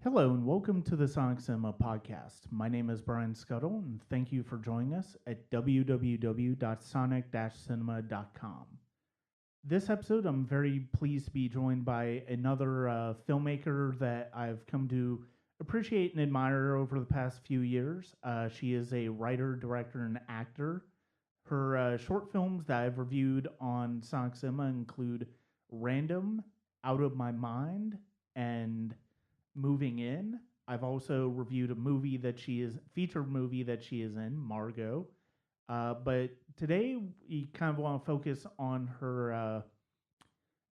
Hello and welcome to the Sonic Cinema podcast. My name is Brian Scuttle and thank you for joining us at www.sonic-cinema.com. This episode, I'm very pleased to be joined by another filmmaker that I've come to appreciate and admire over the past few years. She is a writer, director, and actor. Her short films that I've reviewed on Sonic Cinema include Random, Out of My Mind, and Moving In. I've also reviewed a movie that she is featured movie that she is in, Margot. But today we kind of want to focus on her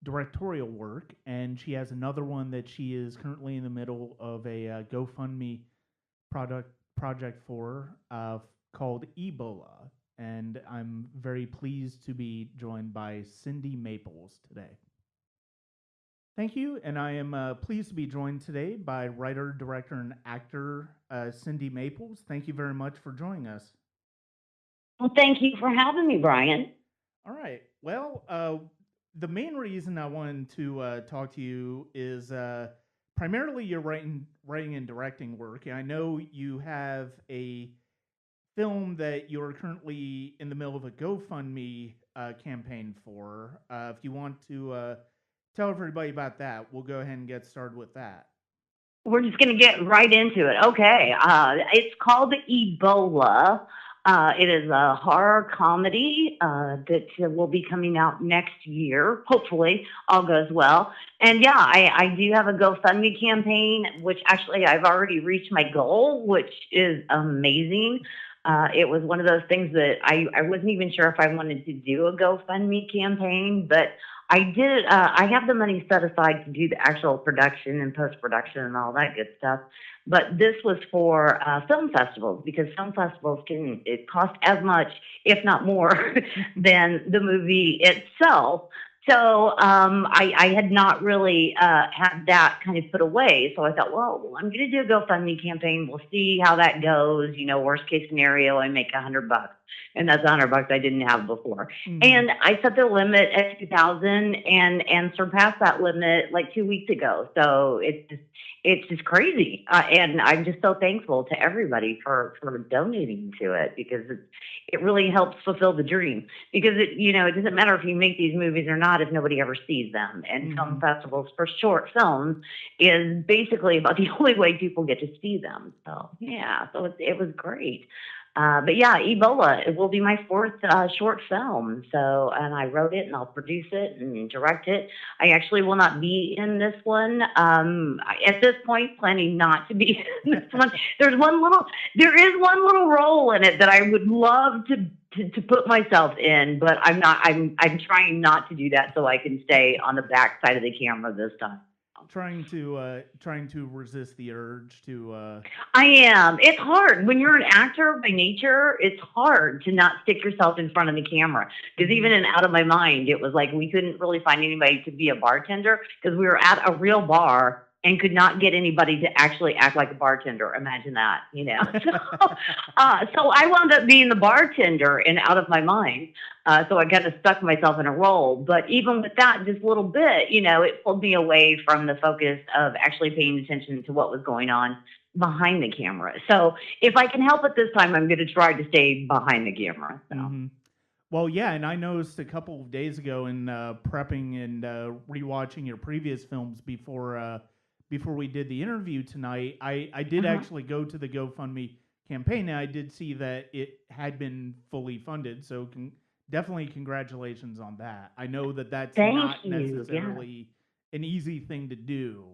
directorial work, and she has another one that she is currently in the middle of a GoFundMe project for called Ebola. And I'm very pleased to be joined by Cindy Maples today. Thank you, and I am pleased to be joined today by writer, director, and actor Cindy Maples. Thank you very much for joining us. Well, thank you for having me, Brian. All right. Well, the main reason I wanted to talk to you is primarily your writing and directing work. And I know you have a film that you're currently in the middle of a GoFundMe campaign for. If you want to tell everybody about that, we'll go ahead and get started with that. We're just going to get right into it. Okay. It's called Ebola. It is a horror comedy that will be coming out next year. Hopefully, all goes well. And yeah, I do have a GoFundMe campaign, which actually I've already reached my goal, which is amazing. It was one of those things that I wasn't even sure if I wanted to do a GoFundMe campaign, but I did. I have the money set aside to do the actual production and post production and all that good stuff. But this was for film festivals because film festivals can it cost as much, if not more, than the movie itself. So I had not really had that kind of put away. So I thought, well, I'm going to do a GoFundMe campaign. We'll see how that goes. You know, worst case scenario, I make $100, and that's $100 I didn't have before. Mm-hmm. And I set the limit at 2,000 and surpassed that limit like 2 weeks ago. So it's just crazy, and I'm just so thankful to everybody for donating to it because it really helps fulfill the dream. Because it doesn't matter if you make these movies or not if nobody ever sees them. And Mm-hmm. film festivals for short films is basically about the only way people get to see them. So yeah, so it was great. But yeah, Ebola, it will be my fourth short film. So, and I wrote it and I'll produce it and direct it. I actually will not be in this one. At this point, planning not to be in this one. There is one little role in it that I would love to put myself in, but I'm not. I'm trying not to do that so I can stay on the back side of the camera this time. Trying to resist the urge to I am. It's hard when you're an actor by nature. It's hard to not stick yourself in front of the camera because mm-hmm. even in Out of My Mind, it was like we couldn't really find anybody to be a bartender because we were at a real bar and could not get anybody to actually act like a bartender. Imagine that, you know. So I wound up being the bartender in Out of My Mind. So I kind of stuck myself in a role. But even with that, just a little bit, it pulled me away from the focus of actually paying attention to what was going on behind the camera. So if I can help it this time, I'm going to try to stay behind the camera. So. Mm-hmm. Well, yeah, and I noticed a couple of days ago in prepping and rewatching your previous films before we did the interview tonight. I did Uh-huh. actually go to the GoFundMe campaign, and I did see that it had been fully funded. So definitely congratulations on that. I know that that's Thank not you. Yeah. necessarily an easy thing to do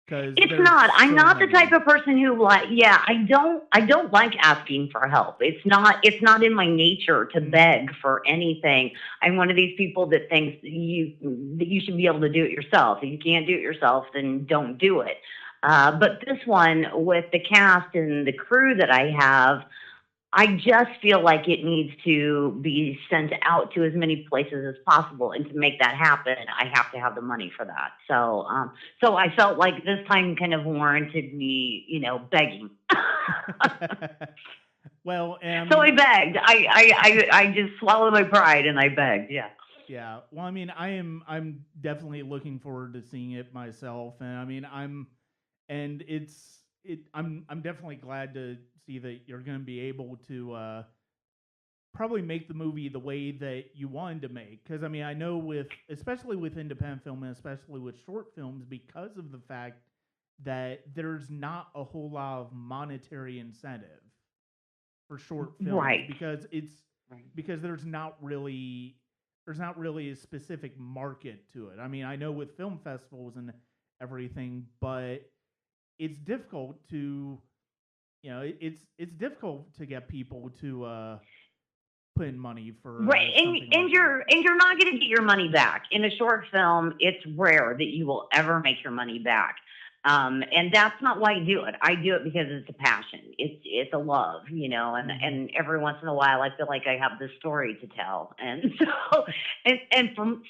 because It's there's not. I'm so not the type many. of person who yeah, I don't like asking for help. It's not in my nature to Mm-hmm. beg for anything. I'm one of these people that thinks that you should be able to do it yourself. If you can't do it yourself, then don't do it. But this one with the cast and the crew that I have, I just feel like it needs to be sent out to as many places as possible, and to make that happen, I have to have the money for that. So I felt like this time kind of warranted me, begging. Well, and I So mean, I begged. I just swallowed my pride and I begged. Yeah. yeah. Well, I mean, I'm definitely looking forward to seeing it myself, and I mean, and I'm definitely glad to see that you're going to be able to probably make the movie the way that you wanted to make. Because I mean, I know especially with independent film and especially with short films, because of the fact that there's not a whole lot of monetary incentive for short films Right. Right. because there's not really a specific market to it. I mean, I know with film festivals and everything, but it's difficult to it's difficult to get people to put in money for Right, something like that. and you're not going to get your money back in a short film. It's rare that you will ever make your money back, and that's not why I do it. I do it because it's a passion. It's a love, and every once in a while I feel like I have this story to tell, and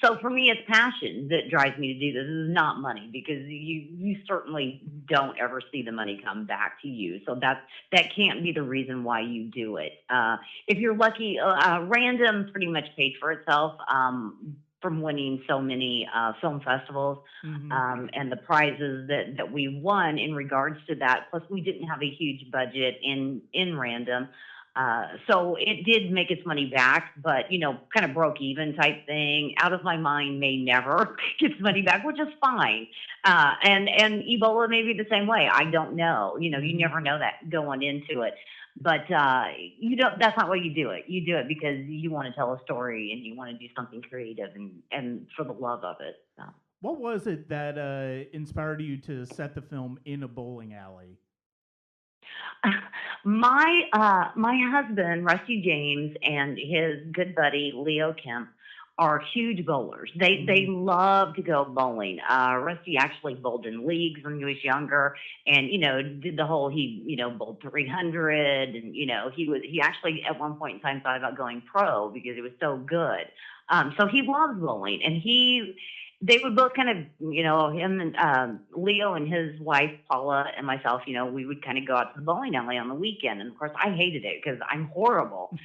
so for me it's passion that drives me to do this. This is not money because you certainly don't ever see the money come back to you. So that can't be the reason why you do it. If you're lucky, Random pretty much paid for itself from winning so many film festivals Mm-hmm. and the prizes that we won in regards to that. Plus, we didn't have a huge budget in Random. So it did make its money back, but kind of broke even type thing. Out of my mind may never get its money back, which is fine. And Ebola may be the same way. I don't know. You never know that going into it. But you don't. That's not why you do it. You do it because you want to tell a story and you want to do something creative and for the love of it. So. What was it that inspired you to set the film in a bowling alley? My husband Rusty James and his good buddy Leo Kemp are huge bowlers. They Mm-hmm. love to go bowling. Rusty actually bowled in leagues when he was younger, and did the whole bowled 300, and he actually at one point in time thought about going pro because he was so good. So he loves bowling, and they would both kind of, him and Leo and his wife Paula and myself, we would kind of go out to the bowling alley on the weekend. And of course, I hated it because I'm horrible.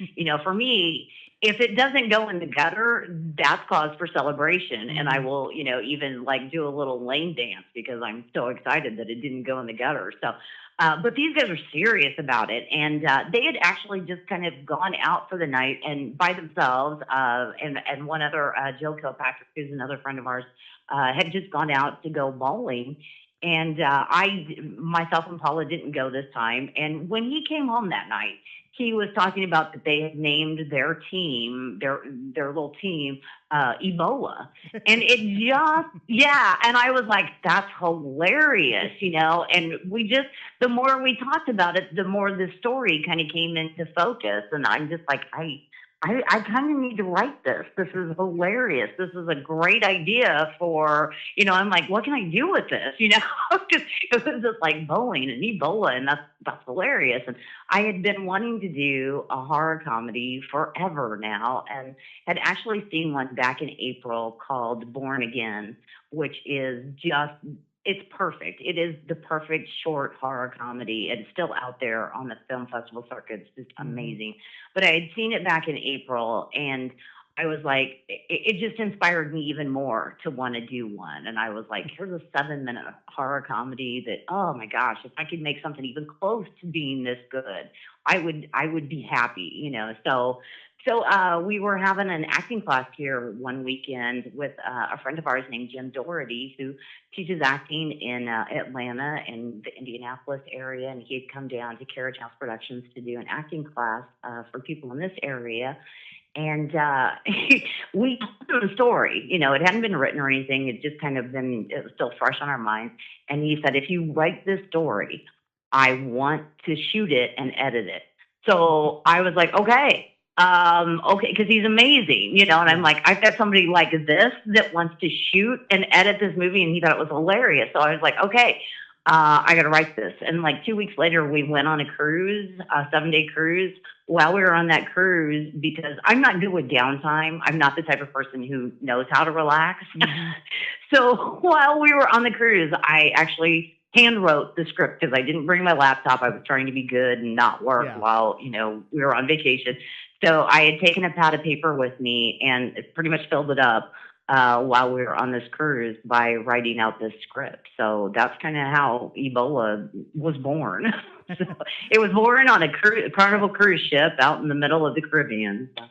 For me, if it doesn't go in the gutter, that's cause for celebration, and I Mm-hmm. will, even like do a little lane dance because I'm so excited that it didn't go in the gutter. So. But these guys are serious about it, and they had actually just kind of gone out for the night and by themselves, and one other Joe Kilpatrick, who's another friend of ours, had just gone out to go bowling. And myself and Paula didn't go this time. And when he came home that night, he was talking about that they had named their team, their little team, Ebola, and it just yeah. And I was like, that's hilarious, And the more we talked about it, the more the story kind of came into focus. And I'm just like, I kind of need to write this. This is hilarious. This is a great idea for, I'm like, what can I do with this? Because it was just like bowling and Ebola, and that's hilarious. And I had been wanting to do a horror comedy forever now, and had actually seen one back in April called Born Again, which is just it's perfect. It is the perfect short horror comedy. It's still out there on the film festival circuit. It's just Mm-hmm. amazing. But I had seen it back in April, and I was like, it just inspired me even more to want to do one. And I was like, here's a 7-minute horror comedy that, oh my gosh, if I could make something even close to being this good, I would be happy, So we were having an acting class here one weekend with a friend of ours named Jim Doherty, who teaches acting in Atlanta and the Indianapolis area, and he had come down to Carriage House Productions to do an acting class for people in this area. And we told him the story. It hadn't been written or anything. It just kind of it was still fresh on our minds. And he said, if you write this story, I want to shoot it and edit it. So I was like, okay. Okay, because he's amazing, and I'm Yeah. like, I've got somebody like this that wants to shoot and edit this movie, and he thought it was hilarious. So I was like, okay, I got to write this. And like 2 weeks later, we went on a cruise, a 7-day cruise. While we were on that cruise, because I'm not good with downtime, I'm not the type of person who knows how to relax. Mm-hmm. So while we were on the cruise, I actually hand wrote the script because I didn't bring my laptop. I was trying to be good and not work Yeah. while we were on vacation. So I had taken a pad of paper with me and pretty much filled it up while we were on this cruise by writing out this script. So that's kind of how Ebola was born. So it was born on a Carnival cruise ship out in the middle of the Caribbean. So.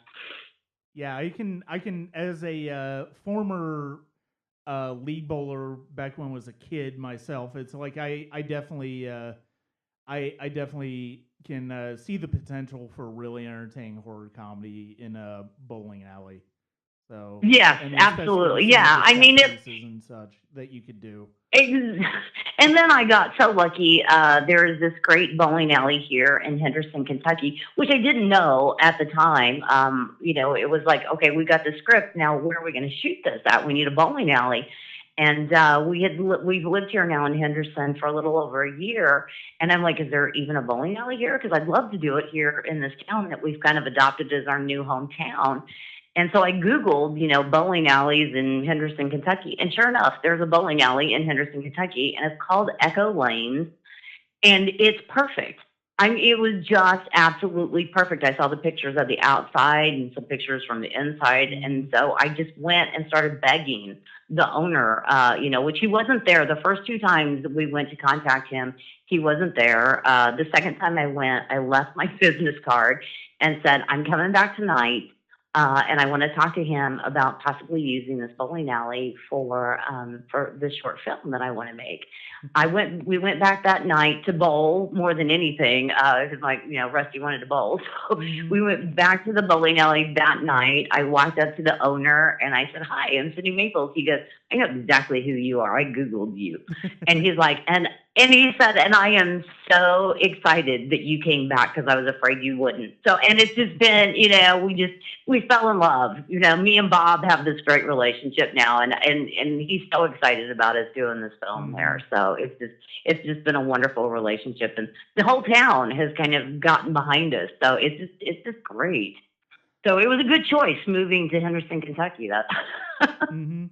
Yeah, I can as a former league bowler back when I was a kid myself. It's like I definitely can see the potential for really entertaining horror comedy in a bowling alley. So, Yes, I mean, especially with absolutely. some of Yeah, the I set mean pieces and such that you could do. Ex- And then I got so lucky. There is this great bowling alley here in Henderson, Kentucky, which I didn't know at the time. It was like, okay, we got the script. Now, where are we going to shoot this at? We need a bowling alley. And we've lived here now in Henderson for a little over a year. And I'm like, is there even a bowling alley here? Because I'd love to do it here in this town that we've kind of adopted as our new hometown. And so I Googled, bowling alleys in Henderson, Kentucky. And sure enough, there's a bowling alley in Henderson, Kentucky, and it's called Echo Lanes, and it's perfect. I mean, it was just absolutely perfect. I saw the pictures of the outside and some pictures from the inside, Mm-hmm. and so I just went and started begging the owner, which he wasn't there. The first two times that we went to contact him, he wasn't there. The second time I went, I left my business card and said, "I'm coming back tonight." And I want to talk to him about possibly using this bowling alley for this short film that I want to make. We went back that night to bowl more than anything, because Rusty wanted to bowl. So Mm-hmm. we went back to the bowling alley that night. I walked up to the owner and I said, "Hi, I'm Cindy Maples." He goes, "I know exactly who you are. I Googled you." And he's like, and he said, "And I am so excited that you came back because I was afraid you wouldn't." So, and it's just been, we fell in love. Me and Bob have this great relationship now, and he's so excited about us doing this film Mm-hmm. there. So it's just been a wonderful relationship, and the whole town has kind of gotten behind us. So it's just great. So it was a good choice moving to Henderson, Kentucky. That. Mm-hmm.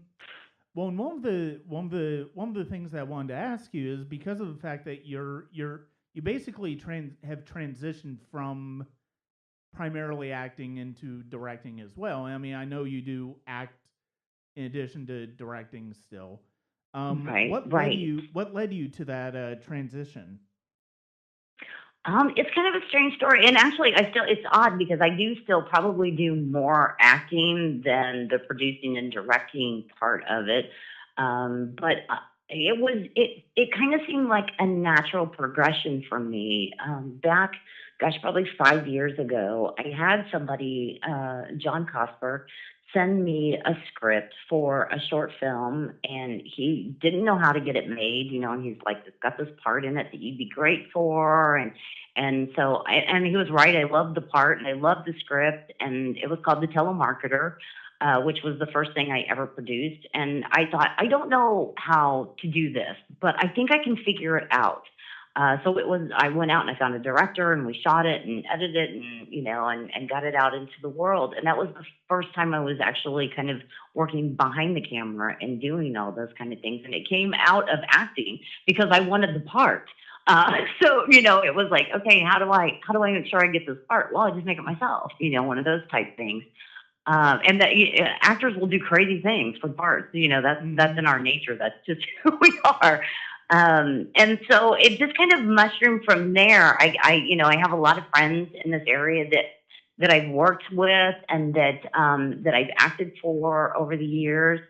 Well, and one of the things that I wanted to ask you is because of the fact that you basically have transitioned from primarily acting into directing as well. I mean, I know you do act in addition to directing still. Right, right. What led you to that transition? It's kind of a strange story, and actually, it's odd because I do still probably do more acting than the producing and directing part of it. But it kind of seemed like a natural progression for me. Back, gosh, probably 5 years ago, I had somebody, John Cosper, send me a script for a short film, and he didn't know how to get it made, and he's like, "It's got this part in it that you'd be great for," and he was right. I loved the part and I loved the script, and it was called The Telemarketer, which was the first thing I ever produced. And I thought, I don't know how to do this, but I think I can figure it out. I went out and I found a director and we shot it and edited it and got it out into the world. And that was the first time I was actually kind of working behind the camera and doing all those kind of things. And it came out of acting because I wanted the part. It was like, okay, how do I make sure I get this part? Well, I just make it myself, one of those type things. And that actors will do crazy things for parts. That's Mm-hmm. in our nature. That's just who we are. And so it just kind of mushroomed from there. I have a lot of friends in this area that I've worked with and that I've acted for over the years.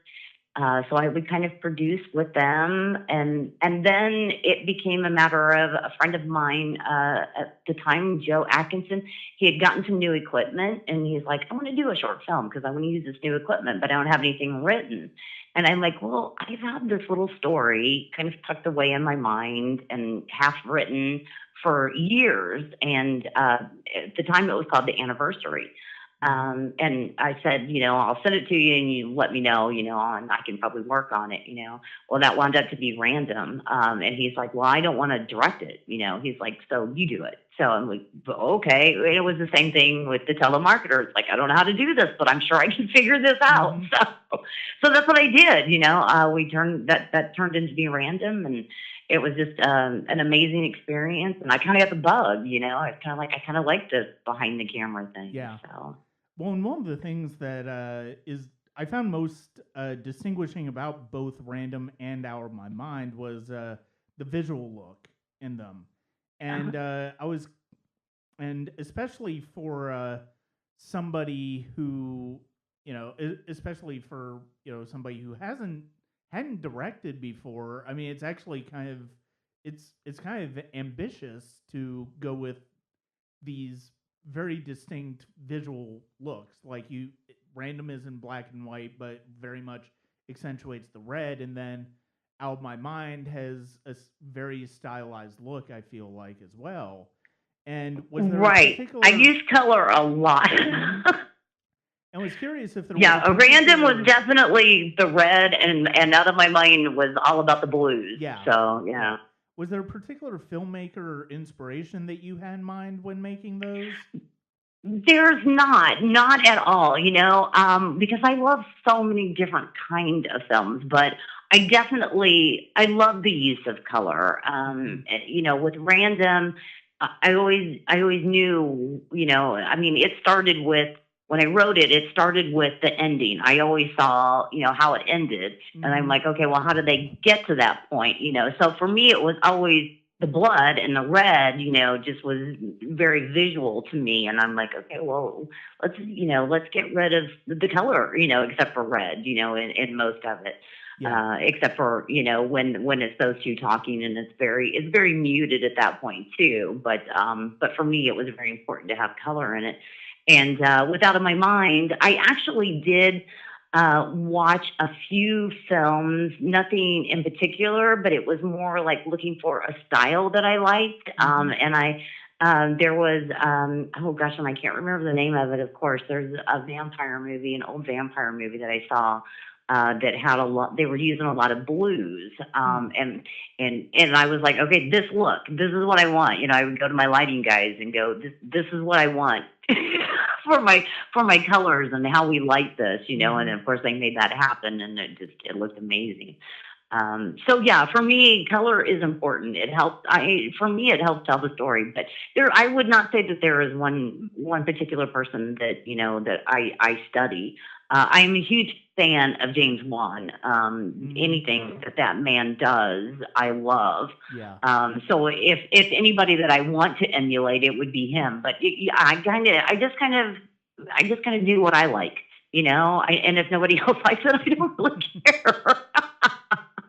So I would kind of produce with them, and then it became a matter of a friend of mine at the time, Joe Atkinson. He had gotten some new equipment, and he's like, "I want to do a short film because I want to use this new equipment, but I don't have anything written." And I'm like, "Well, I've had this little story kind of tucked away in my mind and half written for years, and at the time it was called The Anniversary." Mm-hmm. And I said, "I'll send it to you and you let me know, and I can probably work on it. Well, that wound up to be random. And he's like, "Well, I don't want to direct it. He's like, "So you do it." So I'm like, "Okay." And it was the same thing with the telemarketer. It's like, I don't know how to do this, but I'm sure I can figure this out. Mm-hmm. So that's what I did. We turned that turned into be random, and it was just an amazing experience. And I kind of got the bug. I kind of like this behind the camera thing. Yeah. So. Well, and one of the things that is I found most distinguishing about both Random and Hour of My Mind was the visual look in them, Uh-huh. and I was, and especially for somebody who, especially for somebody who hadn't directed before. I mean, it's actually kind of it's kind of ambitious to go with these very distinct visual looks. Like Random is in black and white, but very much accentuates the red, and then Out of My Mind has a very stylized look. I feel like as well. And was there a Right. I particular? use color a lot. Mhm. I was curious if there was a Yeah, a Random was particular. definitely the red, and Out of My Mind was all about the blues. Yeah, So yeah. yeah. Was there a particular filmmaker or inspiration that you had in mind when making those? There's not at all, because I love so many different kind of films, but I love the use of color. Hmm. With Random, I always knew, I mean, it started with when I wrote it. It started with the ending. I always saw, how it ended, and I'm Hmm. like, okay, well, how did they get to that point? So for me, it was always the blood and the red, just was very visual to me. And I'm like, okay, well, let's get rid of the color, except for red, in most of it. Yeah. Except for, when it's those two talking, and it's very muted at that point too. But for me, it was very important to have color in it. And with Out of My Mind, I actually did watch a few films, nothing in particular, but it was more like looking for a style that I liked. Hmm. There was, oh gosh, and I can't remember the name of it. Of course, there's a vampire movie, an old vampire movie that I saw. That had a lot. They were using a lot of blues, Hmm. and I was like, okay, this is what I want. I would go to my lighting guys and go, this is what I want for my colors and how we light this, and Hmm. of course they made that happen, and it looked amazing. So yeah, for me, color is important. For me, it helps tell the story. But I would not say that there is one particular person that that I study. I am a huge fan of James Wan. Hmm. Anything that man does, I love. Yeah. So if anybody that I want to emulate, it would be him. But I just kind of do what I like. And if nobody else likes it, I don't really care.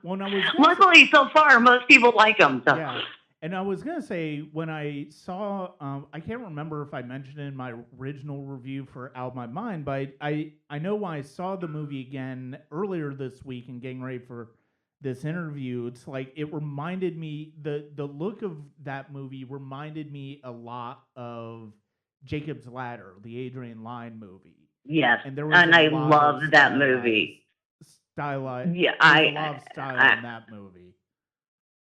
Well, and I was gonna say, Luckily, so far, most people like them. So, yeah, and I was gonna say when I saw, I can't remember if I mentioned it in my original review for Out of My Mind, but I know when I saw the movie again earlier this week and getting ready for this interview, it's like it reminded me the look of that movie reminded me a lot of Jacob's Ladder, the Adrian Lyne movie, yes, and there was a and I lot of loved that movie. stylized. Yeah, There was a lot of style I in that movie.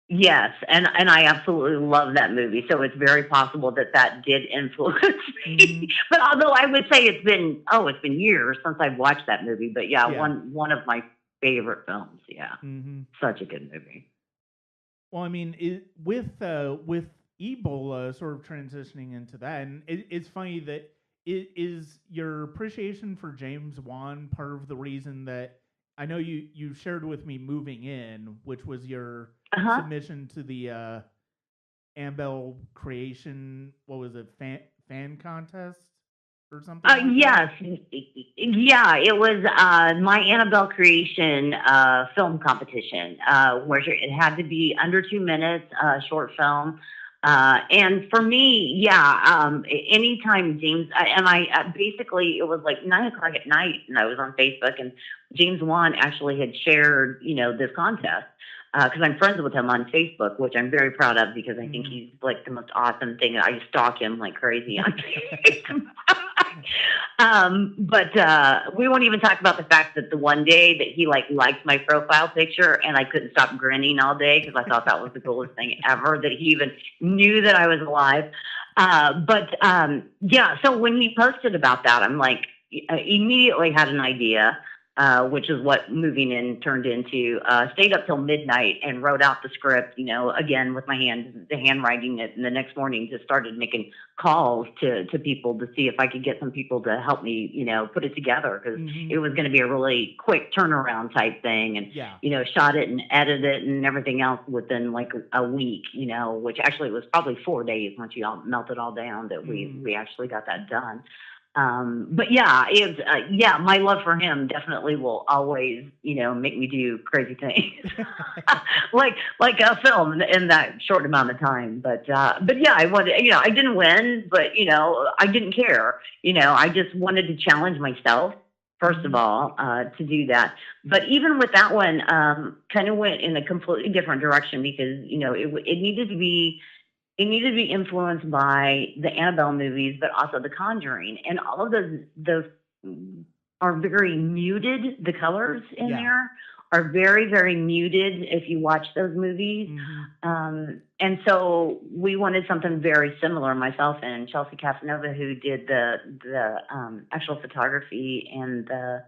yes, and I absolutely love that movie. So it's very possible that did influence me. Hmm. But although I would say it's been years since I've watched that movie. But yeah, Yeah. one of my favorite films. Yeah, Hmm. such a good movie. Well, I mean, with Ebola sort of transitioning into that, and it's funny that it is your appreciation for James Wan part of the reason that I know you shared with me Moving In, which was your Uh huh. submission to the Ambell creation. What was it, fan contest or something like that? Yes, yeah, it was my Annabelle creation film competition, where it had to be under 2 minutes, short film. And for me, yeah, anytime James, and basically it was like 9 o'clock at night, and I was on Facebook, and James Wan actually had shared, this contest. Because I'm friends with him on Facebook, which I'm very proud of because I think Hmm. he's like the most awesome thing. I stalk him like crazy on Facebook. But we won't even talk about the fact that the one day that he liked my profile picture, and I couldn't stop grinning all day because I thought that was the coolest thing ever that he even knew that I was alive. But yeah, so when he posted about that, I'm like, immediately had an idea. which is what moving in turned into. Stayed up till midnight and wrote out the script, again with my hand, the handwriting it, and the next morning just started making calls to people to see if I could get some people to help me, put it together, because Mm-hmm. it was going to be a really quick turnaround type thing, and Yeah. shot it and edited it and everything else within like a week, which actually was probably 4 days once you all melted all down that Mm-hmm. we actually got that done. But yeah, my love for him definitely will always, make me do crazy things, like a film in that short amount of time. But yeah, I wanted, I didn't win, but I didn't care. I just wanted to challenge myself. First of Mm-hmm. all, to do that, but even with that one, kind of went in a completely different direction, because it needed to be influenced by the Annabelle movies, but also The Conjuring, and all of those are very muted. The colors in Yeah. there are very, very muted if you watch those movies. Mm-hmm. And so we wanted something very similar. Myself and Chelsea Casanova, who did the actual photography and the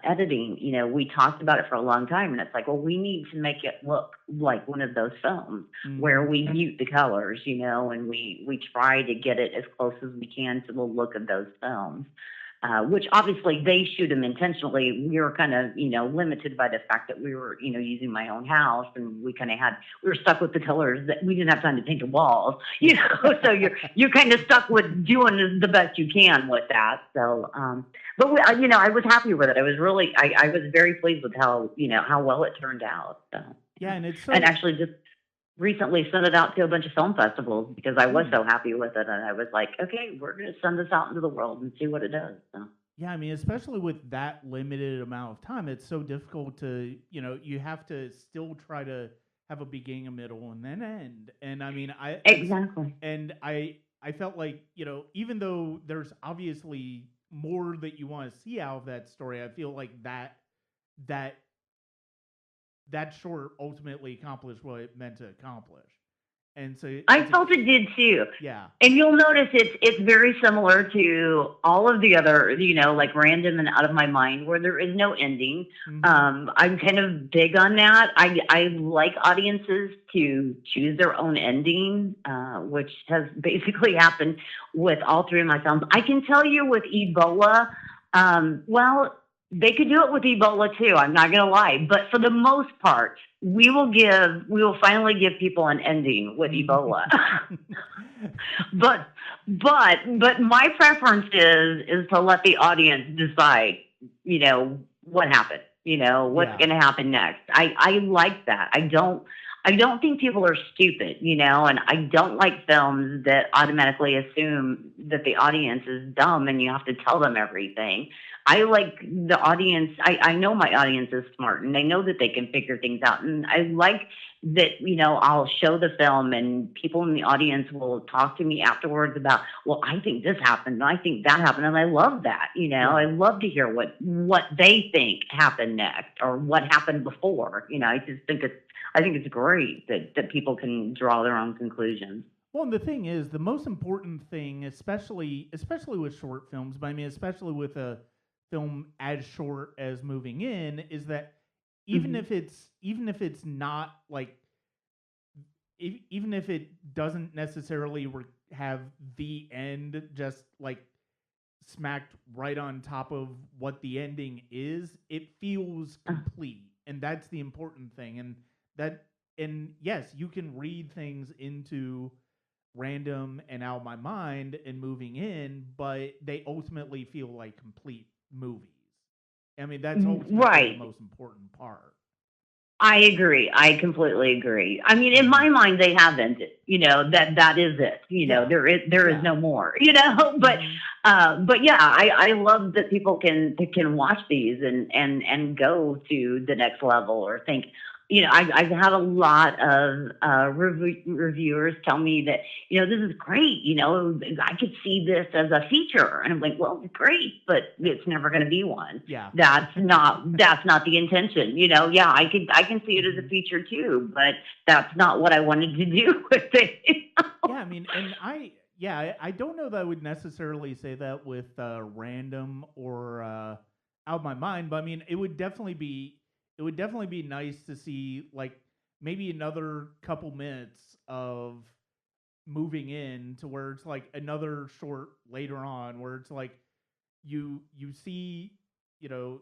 editing, we talked about it for a long time, and it's like, well, we need to make it look like one of those films where Mm-hmm. we mute the colors, and we try to get it as close as we can to the look of those films. Which obviously they shoot them intentionally. We were kind of, limited by the fact that we were, using my own house, and we were stuck with the colors that we didn't have time to paint the walls, so you're kind of stuck with doing the best you can with that. So, but I was happy with it. I was very pleased with how well it turned out. So, Yeah, and it's and so. actually just recently sent it out to a bunch of film festivals because I was Mm. so happy with it, and I was like, okay, we're going to send this out into the world and see what it does. So. Yeah, I mean, especially with that limited amount of time, it's so difficult to, you have to still try to have a beginning, a middle, and then end. And I mean, Exactly. I felt like, even though there's obviously more that you want to see out of that story, I feel like that that short ultimately accomplished what it meant to accomplish. And so I it's a, felt it did too. yeah. And you'll notice it's very similar to all of the other, like Random and Out of My Mind, where there is no ending. Mm-hmm. I'm kind of big on that. I like audiences to choose their own ending, which has basically happened with all three of my films. I can tell you with Ebola, well, they could do it with Ebola too. I'm not going to lie, but for the most part, we will finally give people an ending with Ebola. but but my preference is to let the audience decide, what happened, what's Yeah. going to happen next. I like that. I don't think people are stupid, and I don't like films that automatically assume that the audience is dumb and you have to tell them everything. I like the audience. I know my audience is smart, and they know that they can figure things out. And I like that, I'll show the film and people in the audience will talk to me afterwards about, well, I think this happened, and I think that happened. And I love that, I Yeah. love to hear what they think happened next or what happened before. I think it's great that people can draw their own conclusions. Well, and the thing is, the most important thing, especially with short films, but I mean, especially with a film as short as Moving In, is that Hmm. even if it's not like even if it doesn't necessarily have the end just like smacked right on top of what the ending is, it feels complete, and that's the important thing. That and yes, you can read things into Random and Out of My Mind and Moving In, but they ultimately feel like complete movies. I mean, that's ultimately the Right. most important part. I agree. I completely agree. I mean, in Mm-hmm. my mind, they have ended. That is it. Yeah, There is yeah. no more. But Mm-hmm. but yeah, I love that people can watch these and go to the next level or think. I've had a lot of reviewers tell me that this is great. I could see this as a feature, and I'm like, well, great, but it's never going to be one. Yeah. That's not the intention. Yeah, I can see it as Mm-hmm. a feature too, but that's not what I wanted to do with it. Yeah, I mean, and I don't know that I would necessarily say that with Random or Out of My Mind, but I mean, it would definitely be nice to see like maybe another couple minutes of moving in to where it's like another short later on where it's like you see, you know,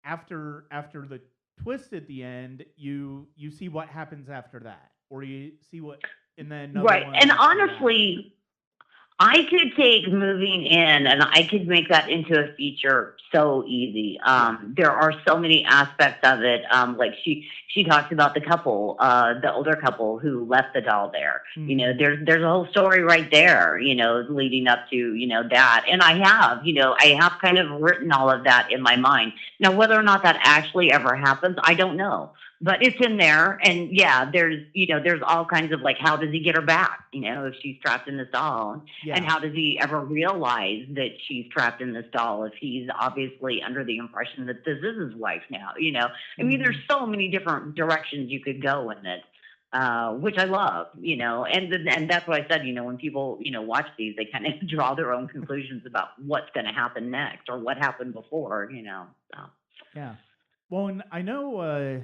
after the twist at the end, you see what happens after that, or you see what, and then another Right. one And after that. honestly, I could take moving in and I could make that into a feature so easy. Yeah. There are so many aspects of it. Like she talks about the couple, the older couple who left the doll there. You know, Mm-hmm. there's a whole story right there, you know, leading up to, you know, that. And I have, you know, I have kind of written all of that in my mind. Now, whether or not that actually ever happens, I don't know, but it's in there. And yeah, there's, you know, there's all kinds of like, how does he get her back, you know, if she's trapped in this doll, and Yeah. how does he ever realize that she's trapped in this doll if he's obviously under the impression that this is his wife now, you know? I mean, Mm-hmm. there's so many different directions you could go in it. Which I love, you know, and that's what I said. You know, when people, you know, watch these, they kind of draw their own conclusions about what's going to happen next or what happened before, you know. So. Yeah. Well, and I know.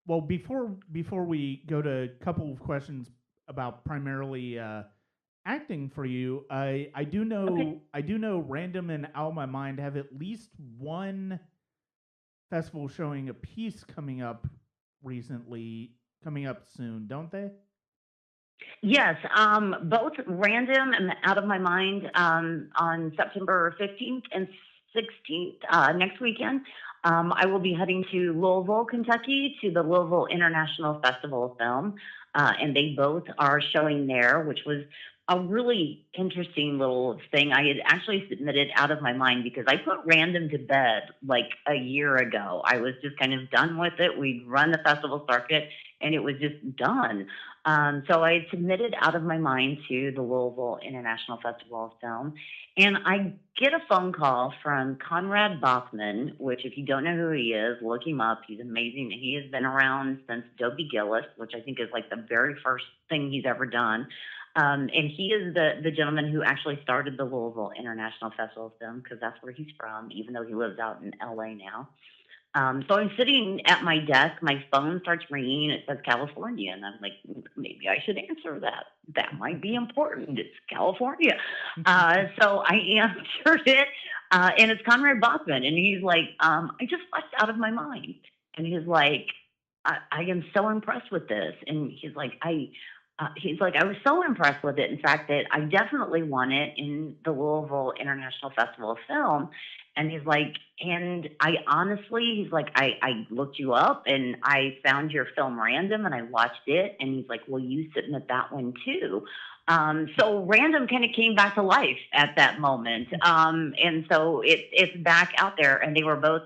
Well, before we go to a couple of questions about primarily acting for you, Okay. I do know Random and Out of My Mind have at least one festival showing a piece coming up soon, don't they? Yes, both Random and Out of My Mind on September 15th and 16th, next weekend. I will be heading to Louisville, Kentucky, to the Louisville International Festival of Film, and they both are showing there, which was a really interesting little thing. I had actually submitted Out of My Mind because I put Random to bed like a year ago. I was just kind of done with it. We'd run the festival circuit, and it was just done. So I had submitted Out of My Mind to the Louisville International Festival of Film, and I get a phone call from Conrad Bachman, which, if you don't know who he is, look him up. He's amazing. He has been around since Dobie Gillis, which I think is like the very first thing he's ever done. And he is the gentleman who actually started the Louisville International Festival of Film because that's where he's from, even though he lives out in LA now. So I'm sitting at my desk, my phone starts ringing, it says California, and I'm like, maybe I should answer that. That might be important. It's California. So I answered it, and it's Conrad Bachman, and he's like, I just left Out of My Mind. And he's like, I am so impressed with this. And he's like, I was so impressed with it, in fact, that I definitely won it in the Louisville International Festival of Film. And he's like, and I honestly, he's like, I looked you up and I found your film Random and I watched it. And he's like, well, you submit that one too. So Random kind of came back to life at that moment. And so it's back out there, and they were both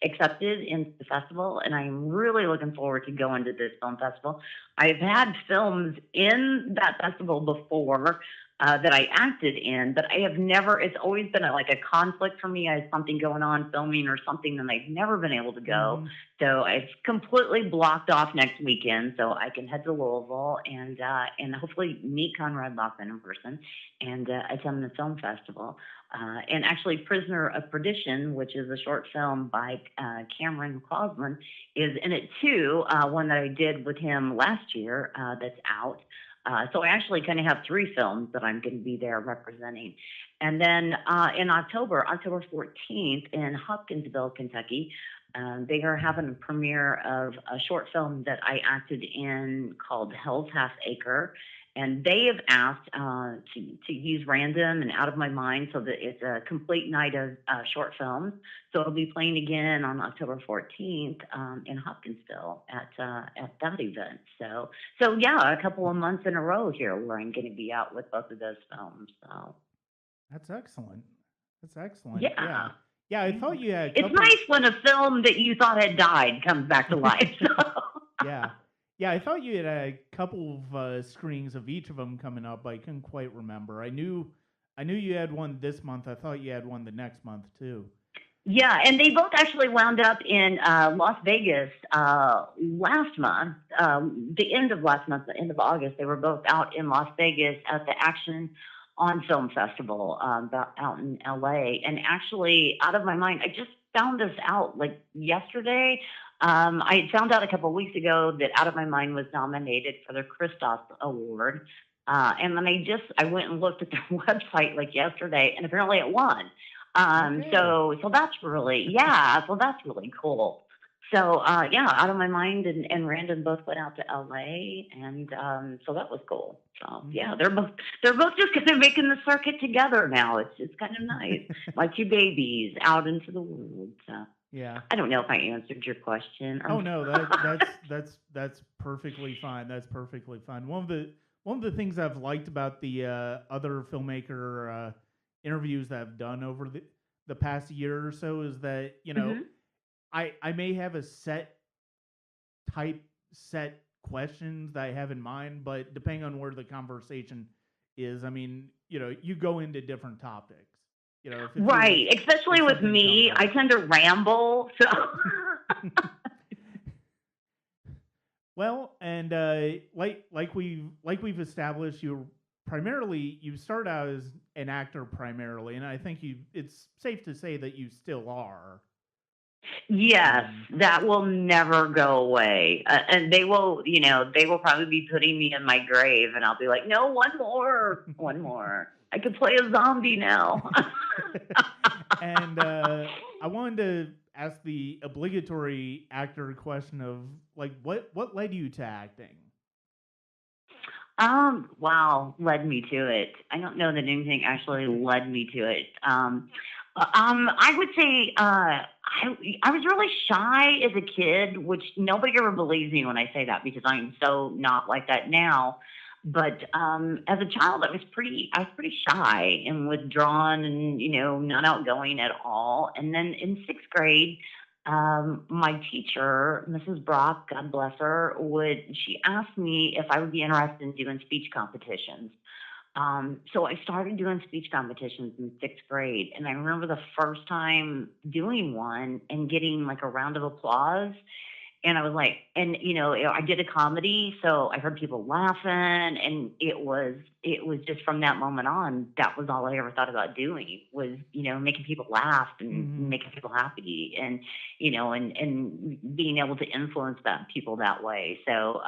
accepted into the festival. And I'm really looking forward to going to this film festival. I've had films in that festival before, that I acted in, but I have never, it's always been like a conflict for me. I have something going on filming or something, and I've never been able to go. Mm-hmm. So I've completely blocked off next weekend so I can head to Louisville and hopefully meet Conrad Bachman in person and attend the film festival. And actually, Prisoner of Perdition, which is a short film by Cameron Clausman, is in it too. One that I did with him last year, that's out. So I actually kind of have three films that I'm going to be there representing. And then in October 14th in Hopkinsville, Kentucky, they are having a premiere of a short film that I acted in called Hell's Half Acre. And they have asked to use Random and Out of My Mind so that it's a complete night of short films. So it'll be playing again on October 14th in Hopkinsville at that event. So yeah, a couple of months in a row here where I'm going to be out with both of those films. So That's excellent. That's excellent. Yeah. yeah, Yeah, I yeah. thought you had a It's couple. nice when a film that you thought had died comes back to life. So. Yeah. Yeah, I thought you had a couple of screenings of each of them coming up. I couldn't quite remember. I knew you had one this month. I thought you had one the next month too. Yeah, and they both actually wound up in Las Vegas last month, the end of last month, the end of August. They were both out in Las Vegas at the Action on Film Festival out in LA. And actually, Out of My Mind, I just found this out like yesterday. I had found out a couple of weeks ago that Out of My Mind was nominated for the Christos Award. And then I went and looked at their website like yesterday, and apparently it won. Okay. So that's really, yeah, so that's really cool. So yeah, Out of My Mind and Random both went out to LA, and so that was cool. So Hmm. yeah, they're both just kind of making the circuit together now. It's kind of nice. My two babies out into the world. So Yeah. I don't know if I answered your question or. Oh no, that's perfectly fine. That's perfectly fine. One of the things I've liked about the other filmmaker interviews that I've done over the past year or so is that Hmm. I may have a type set questions that I have in mind, but depending on where the conversation is, I mean, you go into different topics. If it feels Right, especially if with something comes me, I up. tend to ramble. So Well, and like we've established, you start out as an actor primarily, and I think it's safe to say that you still are. yes, Um, that will never go away. And they will probably be putting me in my grave, and I'll be like, no, one more, one more. I could play a zombie now. and I wanted to ask the obligatory actor question of like what led you to acting? Wow, led me to it. I don't know that anything actually led me to it. I would say I was really shy as a kid, which nobody ever believes me when I say that because I'm so not like that now. But as a child, I was pretty shy and withdrawn and not outgoing at all. And then in sixth grade, my teacher, Mrs. Brock, God bless her, she asked me if I would be interested in doing speech competitions. So I started doing speech competitions in sixth grade, and I remember the first time doing one and getting like a round of applause. And I was like, and I did a comedy, so I heard people laughing, and it was just from that moment on, that was all I ever thought about doing was making people laugh and Hmm. making people happy, and and being able to influence that people that way. So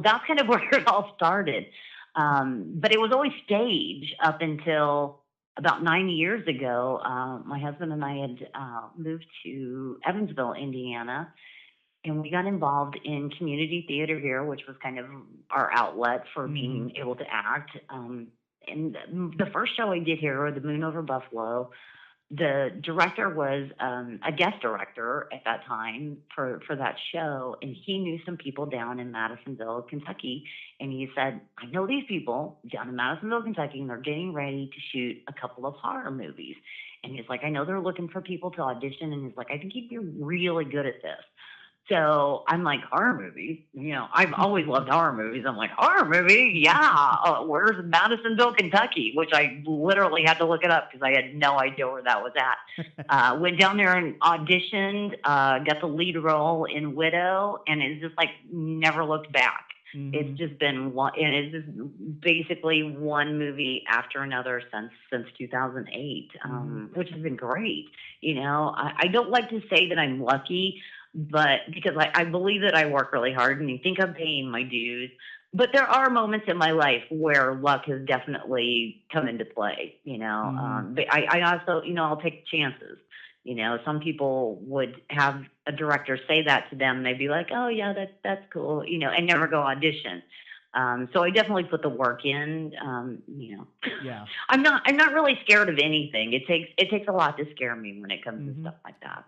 that's kind of where it all started. But it was always stage up until about 9 years ago. My husband and I had moved to Evansville, Indiana, and we got involved in community theater here, which was kind of our outlet for Hmm. being able to act. And the first show I did here, The Moon Over Buffalo, the director was a guest director at that time for that show, and he knew some people down in Madisonville, Kentucky, and he said, "I know these people down in Madisonville, Kentucky, and they're getting ready to shoot a couple of horror movies." And he's like, "I know they're looking for people to audition," and he's like, "I think you'd be really good at this." So I'm like, horror movies? I've always loved horror movies. I'm like, horror movie? Yeah. Where's Madisonville, Kentucky? Which I literally had to look it up because I had no idea where that was at. Went down there and auditioned, got the lead role in Widow, and it's just like never looked back. It's Hmm. just been one, and it's just basically one movie after another since 2008, Hmm. which has been great. I don't like to say that I'm lucky, but because I believe that I work really hard and I think I'm paying my dues. But there are moments in my life where luck has definitely come into play. Hmm. But I also, I'll take chances. Some people would have a director say that to them, and they'd be like, "Oh yeah, that's cool," and never go audition. So I definitely put the work in. Yeah. I'm not really scared of anything. It takes a lot to scare me when it comes to Hmm. stuff like that.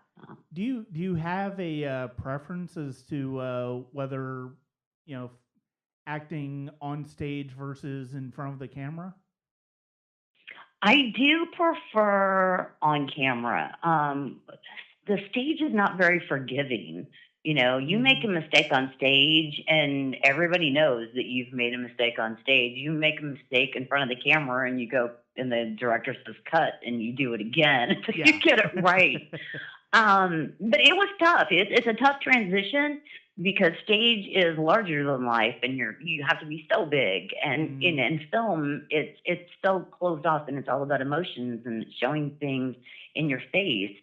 Do you have a preference as to whether you know acting on stage versus in front of the camera? I do prefer on camera. The stage is not very forgiving. You make Hmm. a mistake on stage, and everybody knows that you've made a mistake on stage. You make a mistake in front of the camera, and you go, and the director says cut, and you do it again until you Yeah. get it right. But it was tough. It's a tough transition because stage is larger than life, and you have to be so big, and Mm-hmm. in film it's so closed off, and it's all about emotions and showing things in your face.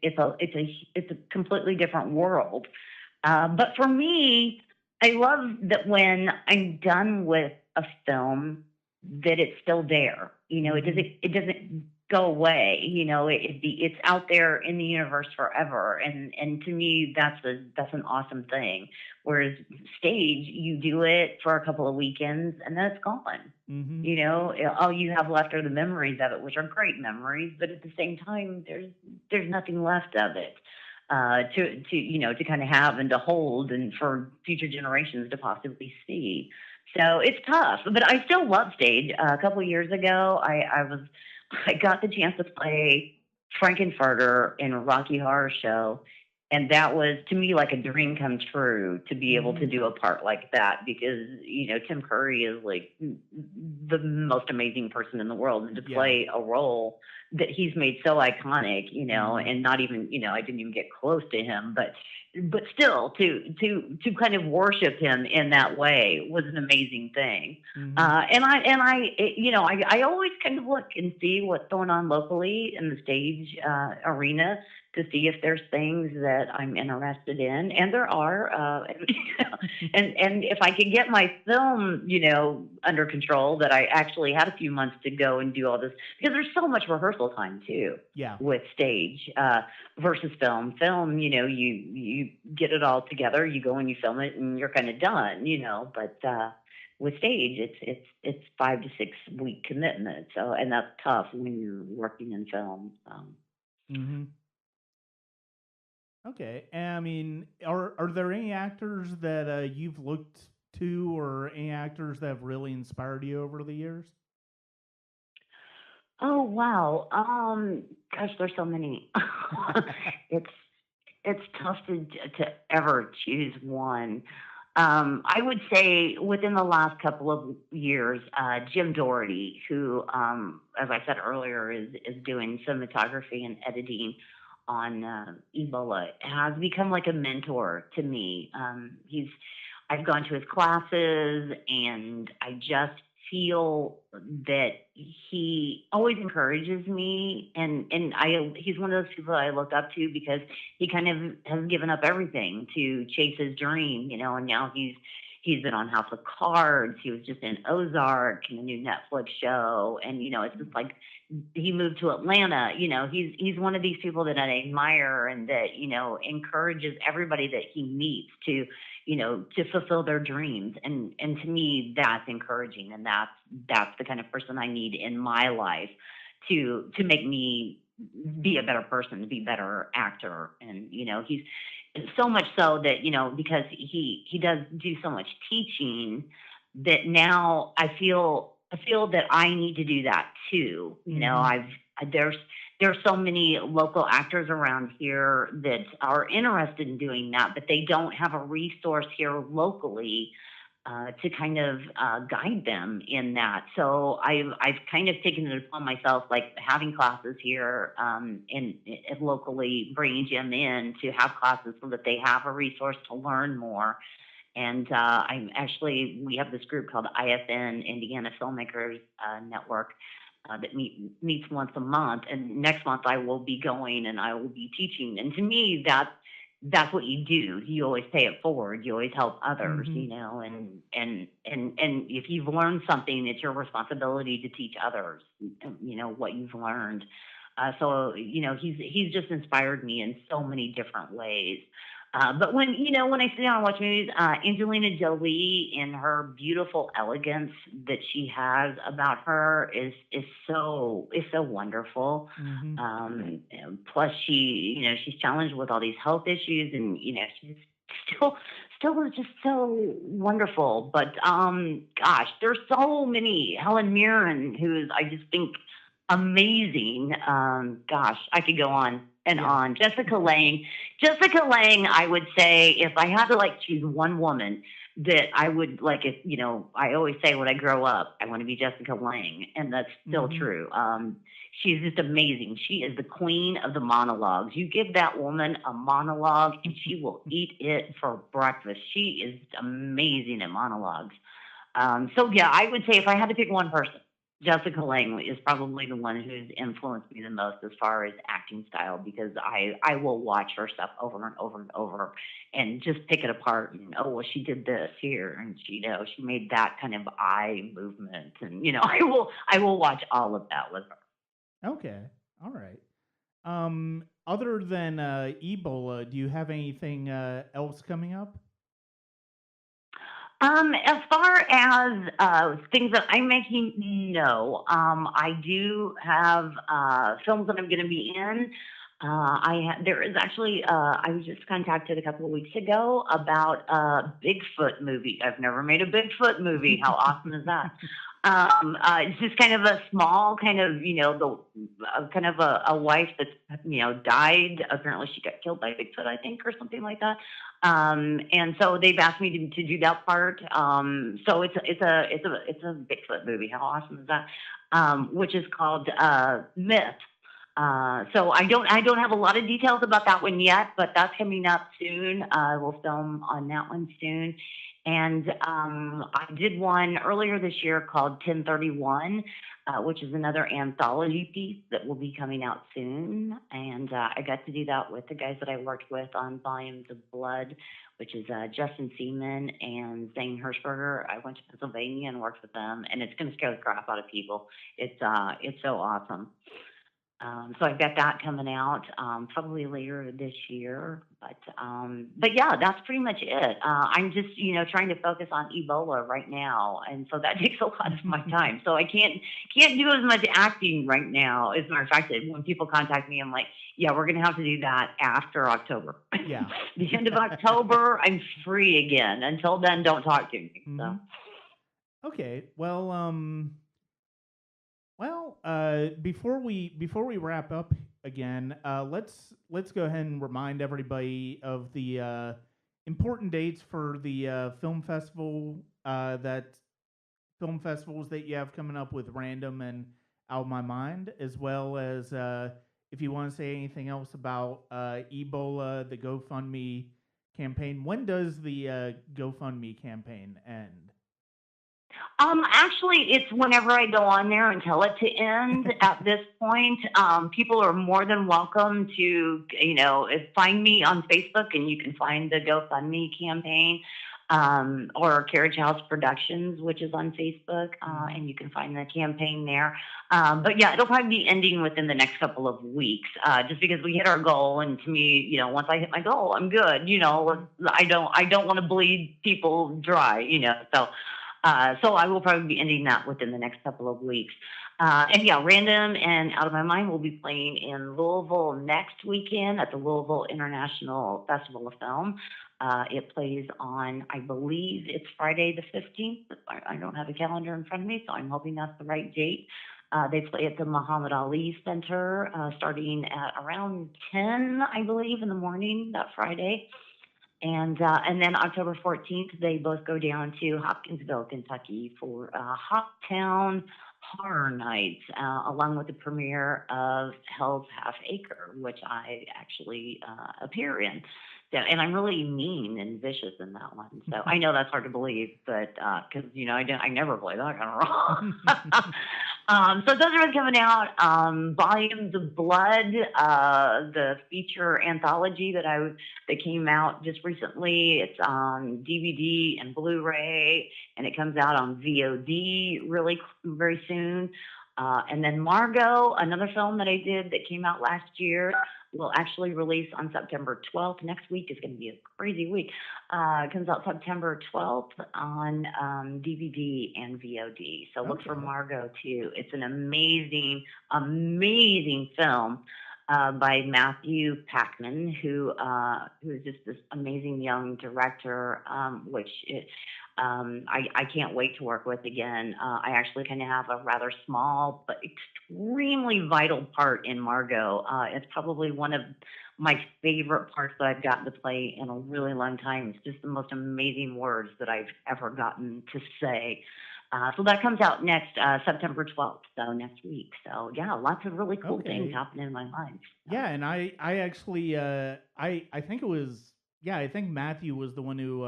It's a completely different world. But for me, I love that when I'm done with a film, that it's still there. Mm-hmm. It doesn't go away. It's out there in the universe forever, and to me, that's an awesome thing. Whereas stage, you do it for a couple of weekends and then it's gone. Mm-hmm. All you have left are the memories of it, which are great memories, but at the same time, there's nothing left of it to kind of have and to hold, and for future generations to possibly see. So it's tough, but I still love stage. A couple of years ago, I got the chance to play Frankenfurter in a Rocky Horror Show, and that was to me like a dream come true to be able to Mm-hmm. do a part like that, because Tim Curry is like the most amazing person in the world, and to Yeah. play a role that he's made so iconic, Mm-hmm. and not even, I didn't even get close to him, but still to kind of worship him in that way was an amazing thing. Mm-hmm. I always kind of look and see what's going on locally in the stage arena, to see if there's things that I'm interested in, and there are. And if I could get my film, under control, that I actually had a few months to go and do all this, because there's so much rehearsal time too Yeah. with stage versus film. Film, you get it all together, you go and you film it, and you're kind of done, But with stage, it's 5 to 6 week commitment. So, and that's tough when you're working in film. Mm-hmm. Okay. And I mean, are there any actors that you've looked to, or any actors that have really inspired you over the years? Oh wow. Gosh, there's so many. it's it's tough to ever choose one. I would say within the last couple of years, Jim Doherty, who, as I said earlier, is doing cinematography and editing on Ebola, has become like a mentor to me. I've gone to his classes, and I just feel that he always encourages me, and he's one of those people that I look up to, because he kind of has given up everything to chase his dream, and now he's been on House of Cards. He was just in Ozark and a new Netflix show, and it's just like he moved to Atlanta. He's one of these people that I admire, and that encourages everybody that he meets to fulfill their dreams, and to me, that's encouraging, and that's the kind of person I need in my life to make me be a better person, to be a better actor. And he's so much so that, because he does do so much teaching, that now I feel that I need to do that too. Mm-hmm. There's there's so many local actors around here that are interested in doing that, but they don't have a resource here locally to kind of guide them in that. So I've kind of taken it upon myself, like having classes here, and locally bringing Jim in to have classes, so that they have a resource to learn more. And we have this group called IFN, Indiana Filmmakers Network, that meets once a month. And next month I will be going, and I will be teaching. And to me, that's what you do. You always pay it forward. You always help others, Mm-hmm. and if you've learned something, it's your responsibility to teach others, what you've learned. So he's just inspired me in so many different ways. But when I sit down and watch movies, Angelina Jolie, in her beautiful elegance that she has about her, is so wonderful. Mm-hmm. Plus, she's challenged with all these health issues, and she's still still is just so wonderful. But gosh, there's so many. Helen Mirren, who is, I just think, amazing. Gosh, I could go on and Yeah. on. Jessica Lange, I would say, if I had to like choose one woman that I would like if I always say when I grow up I want to be Jessica Lange, and that's still Mm-hmm. true. She's just amazing. She is the queen of the monologues. You give that woman a monologue and she will eat it for breakfast. She is amazing at monologues. So yeah, I would say if I had to pick one person, Jessica Lange is probably the one who's influenced me the most as far as acting style, because I will watch her stuff over and over and over and just pick it apart, and oh well, she did this here, and she made that kind of eye movement, and I will watch all of that with her. Okay. All right. Other than Ebola, do you have anything else coming up? As far as things that I'm making, no. I do have films that I'm going to be in. There is actually I was just contacted a couple of weeks ago about a Bigfoot movie. I've never made a Bigfoot movie. How awesome is that? It's just kind of a small kind of the kind of a wife that's died. Apparently, she got killed by Bigfoot, I think, or something like that. And so they've asked me to do that part. So it's a Bigfoot movie. How awesome is that? Which is called Myth. So I don't have a lot of details about that one yet, but that's coming up soon. We'll film on that one soon. And I did one earlier this year called 1031, which is another anthology piece that will be coming out soon. And I got to do that with the guys that I worked with on Volumes of Blood, which is Justin Seaman and Zane Hirschberger. I went to Pennsylvania and worked with them, and it's going to scare the crap out of people. It's so awesome. So I've got that coming out probably later this year. But yeah, that's pretty much it. I'm just trying to focus on Ebola right now, and so that takes a lot of my time. So I can't do as much acting right now. As a matter of fact, when people contact me, I'm like, yeah, we're gonna have to do that after October. Yeah. The end of October, I'm free again. Until then, don't talk to me. Mm-hmm. So. Okay. Well, before we wrap up again, let's go ahead and remind everybody of the important dates for the film festivals that you have coming up with Random and Out of My Mind, as well as if you want to say anything else about Ebola, the GoFundMe campaign. When does the GoFundMe campaign end? Actually, it's whenever I go on there and tell it to end. At this point, people are more than welcome to, find me on Facebook, and you can find the GoFundMe campaign, or Carriage House Productions, which is on Facebook, and you can find the campaign there. But yeah, it'll probably be ending within the next couple of weeks, just because we hit our goal, and to me, once I hit my goal, I'm good. I don't want to bleed people dry. So I will probably be ending that within the next couple of weeks. And yeah, Random and Out of My Mind will be playing in Louisville next weekend at the Louisville International Festival of Film. It plays on, I believe it's Friday the 15th. I don't have a calendar in front of me, so I'm hoping that's the right date. They play at the Muhammad Ali Center starting at around 10, I believe, in the morning that Friday. And then October 14th, they both go down to Hopkinsville, Kentucky for Hoptown Horror Nights, along with the premiere of Hell's Half Acre, which I actually appear in. So, and I'm really mean and vicious in that one. So I know that's hard to believe, but because I never play that kind of role. So those are coming out. Volumes of Blood, the feature anthology that came out just recently. It's on DVD and Blu-ray, and it comes out on VOD really very soon. And then Margot, another film that I did that came out last year, will actually release on September 12th. Next week is going to be a crazy week. It comes out September 12th on DVD and VOD. So look for Okay. Margot too. It's an amazing, amazing film by Matthew Packman, who is just this amazing young director. I can't wait to work with again. I actually kind of have a rather small but extremely vital part in Margot. It's probably one of my favorite parts that I've gotten to play in a really long time. It's just the most amazing words that I've ever gotten to say. So that comes out next September 12th, so next week. So yeah, lots of really cool things Okay. happening in my life. So. Yeah, and I actually I think it was yeah, I think Matthew was the one who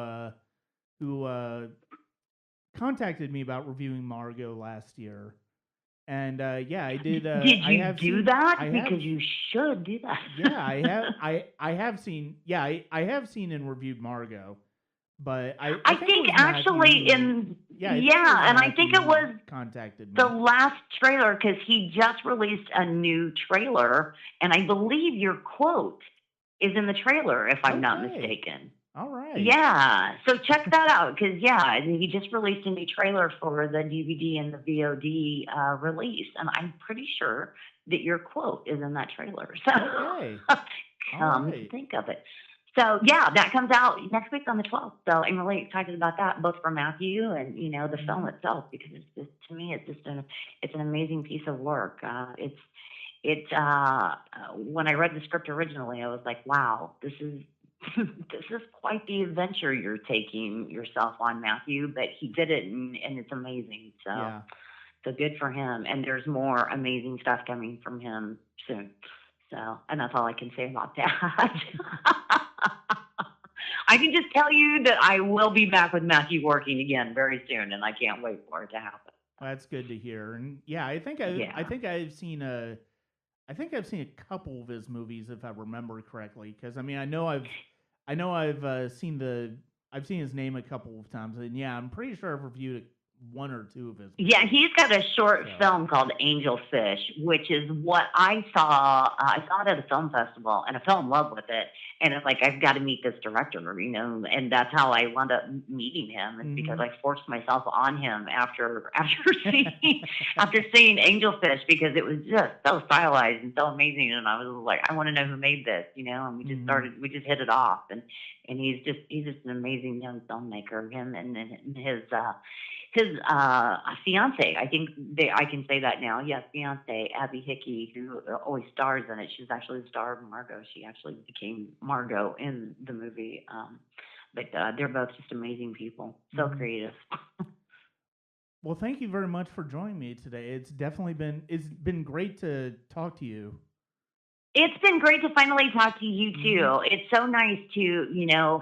contacted me about reviewing Margot last year. And yeah, I did Did I you have do seen that? I have Because you should do that. yeah, I have seen yeah, I have seen and reviewed Margot, but I I think it think was Matthew actually who in yeah, I think it was yeah, and I think Matthew it who was contacted the me. last trailer because he just released a new trailer, and I believe your quote is in the trailer, if I'm not Okay. mistaken. All right. Yeah, so check that out because yeah, he just released a new trailer for the DVD and the VOD release, and I'm pretty sure that your quote is in that trailer. Okay. So All come to right. think of it. So yeah, that comes out next week on the 12th. So I'm really excited about that, both for Matthew and the film Mhm. itself, because it's just to me it's an amazing piece of work. When I read the script originally, I was like, wow, this is this is quite the adventure you're taking yourself on, Matthew. But he did it, and it's amazing. Yeah. So good for him. And there's more amazing stuff coming from him soon. So, and that's all I can say about that. I can just tell you that I will be back with Matthew working again very soon, and I can't wait for it to happen. Well, that's good to hear. And yeah, I Yeah. think I've seen a I think I've seen a couple of his movies if I remember correctly. Because I mean, I know I've seen his name a couple of times, and yeah, I'm pretty sure I've reviewed one or two of his Yeah, movies. he's got a short So film called Angel Fish, which is what I saw. I saw it at a film festival, and I fell in love with it. And it's like I've got to meet this director, and that's how I wound up meeting him. Is because hmm I forced myself on him after seeing after seeing Angel Fish because it was just so stylized and so amazing, and I was like, I want to know who made this, And hmm we just hit it off, and he's just an amazing young filmmaker. Him and his fiance. I think I can say that now. Yes, fiance Abby Hickey, who always stars in it. She's actually the star of Margot. She actually became Margot in the movie. But they're both just amazing people. So hmm creative. Well, thank you very much for joining me today. It's been great to talk to you. It's been great to finally talk to you hmm too. It's so nice to,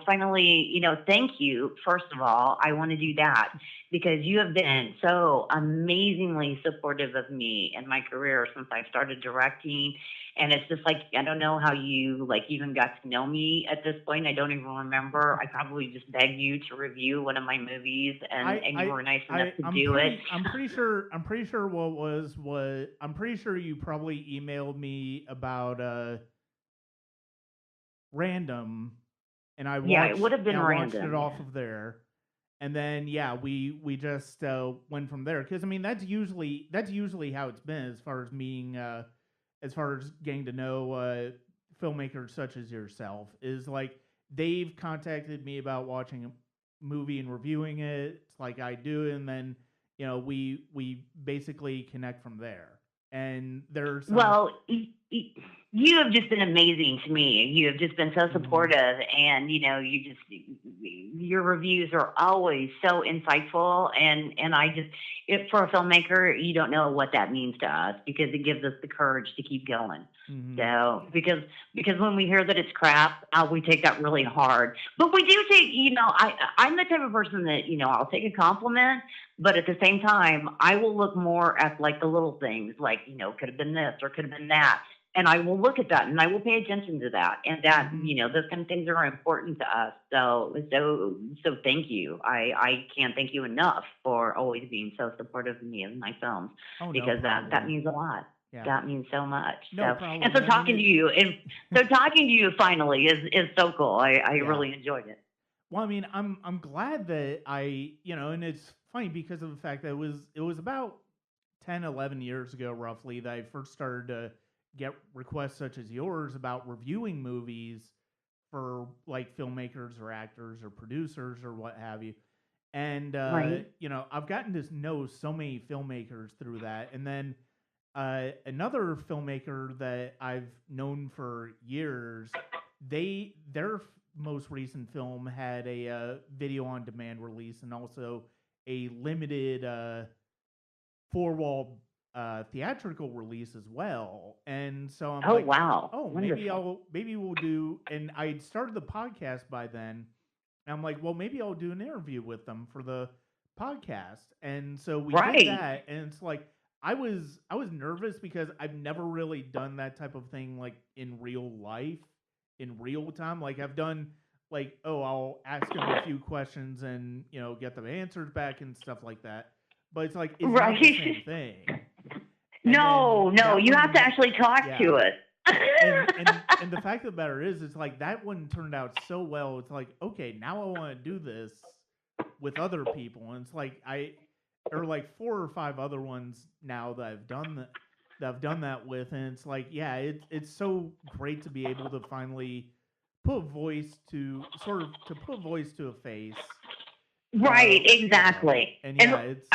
finally, thank you. First of all, I want to do that because you have been so amazingly supportive of me in my career since I started directing. And it's just like, I don't know how you like even got to know me at this point. I don't even remember. I probably just begged you to review one of my movies and you were nice enough to do it. I'm pretty sure what I'm pretty sure you probably emailed me about random, and Yeah, it would have I been watched it random. off Yeah. of there, and then yeah, we just went from there because I mean that's usually how it's been as far as meeting as far as getting to know filmmakers such as yourself is like they've contacted me about watching a movie and reviewing it like I do, and then we basically connect from there. And there's some Well, you have just been amazing to me. You have just been so mhm, supportive, and your reviews are always so insightful. And I just, if for a filmmaker, you don't know what that means to us because it gives us the courage to keep going. mhm. So because when we hear that it's crap, we take that really hard. But we do take, I'm the type of person that I'll take a compliment, but at the same time, I will look more at like the little things, like could have been this or could have been that, and I will look at that and I will pay attention to that, and that Mhm. those kind of things are important to us. So thank you. I can't thank you enough for always being so supportive of me and my films Oh, no because that problem. means a lot. Yeah. That means so much. No And problem. so I mean talking to it you finally is so cool. I yeah. really enjoyed it. Well, I mean, I'm glad that and it's funny because of the fact that it was about 10, 11 years ago roughly that I first started to get requests such as yours about reviewing movies for like filmmakers or actors or producers or what have you. And Right. I've gotten to know so many filmmakers through that. And then another filmmaker that I've known for years, their most recent film had a video on demand release and also a limited four wall theatrical release as well. And so I'm Oh, like, wow. oh, Wonderful. maybe we'll do. And I would started the podcast by then. And I'm like, well, maybe I'll do an interview with them for the podcast. And so we did Right. that. And it's like I was nervous because I've never really done that type of thing like in real life, in real time. Like I've done like, oh, I'll ask them a few questions and get them answers back and stuff like that. But it's like it's not the Right. same thing. And then No, no, that you have to one, actually talk yeah, to it. and the fact of the matter is, it's like that one turned out so well. It's like, okay, now I want to do this with other people, and it's like or like four or five other ones now that I've done that with, and it's like, yeah, it's so great to be able to finally put a voice to a face. Right, Yeah, exactly. and And yeah, it's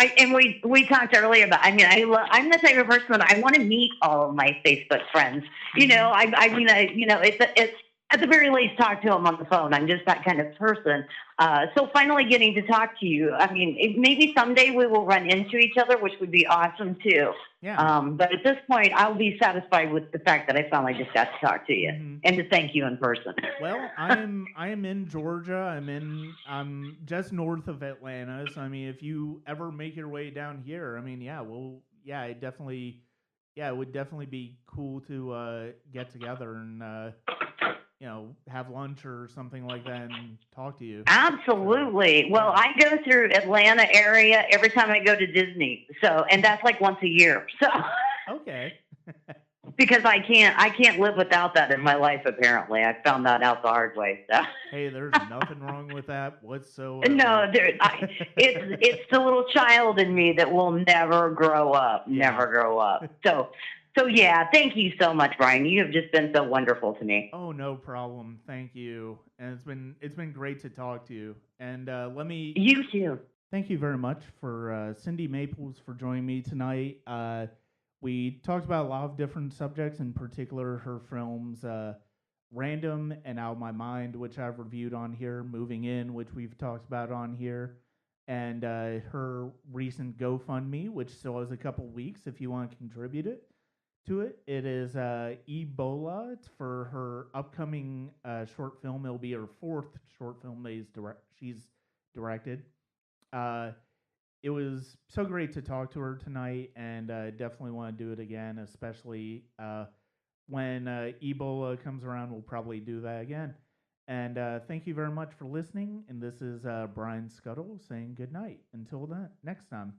we talked earlier about. I mean, I'm the type of person that I want to meet all of my Facebook friends. hmm It's at the very least talk to them on the phone. I'm just that kind of person. So finally getting to talk to you. I mean, maybe someday we will run into each other, which would be awesome too. yeah. But at this point, I'll be satisfied with the fact that I finally just got to talk to you hmm and to thank you in person. Well, I am in Georgia. I'm just north of Atlanta. So I mean, if you ever make your way down here, I mean, it would definitely be cool to get together and have lunch or something like that and talk to you. So, Absolutely. Well, yeah. I go through Atlanta area every time I go to Disney. So, and that's like once a year. So, Okay. because I can't live without that in my life apparently. I found that out the hard way. So, Hey, there's nothing wrong with that no, whatsoever. it's the little child in me that will never grow up, Yeah. never grow up. So yeah, thank you so much, Brian. You have just been so wonderful to me. Oh, no problem. Thank you. And it's been great to talk to you. And let me You too. thank you very much for Cindy Maples for joining me tonight. We talked about a lot of different subjects, in particular her films Random and Out of My Mind, which I've reviewed on here, Moving In, which we've talked about on here, and her recent GoFundMe, which still has a couple weeks if you want to contribute to it. It is Ebola. It's for her upcoming short film. It'll be her fourth short film that she's directed. Uh, it was so great to talk to her tonight, and definitely want to do it again, especially when Ebola comes around. We'll probably do that again. And thank you very much for listening. And this is Brian Scuttle saying good night. Until next time.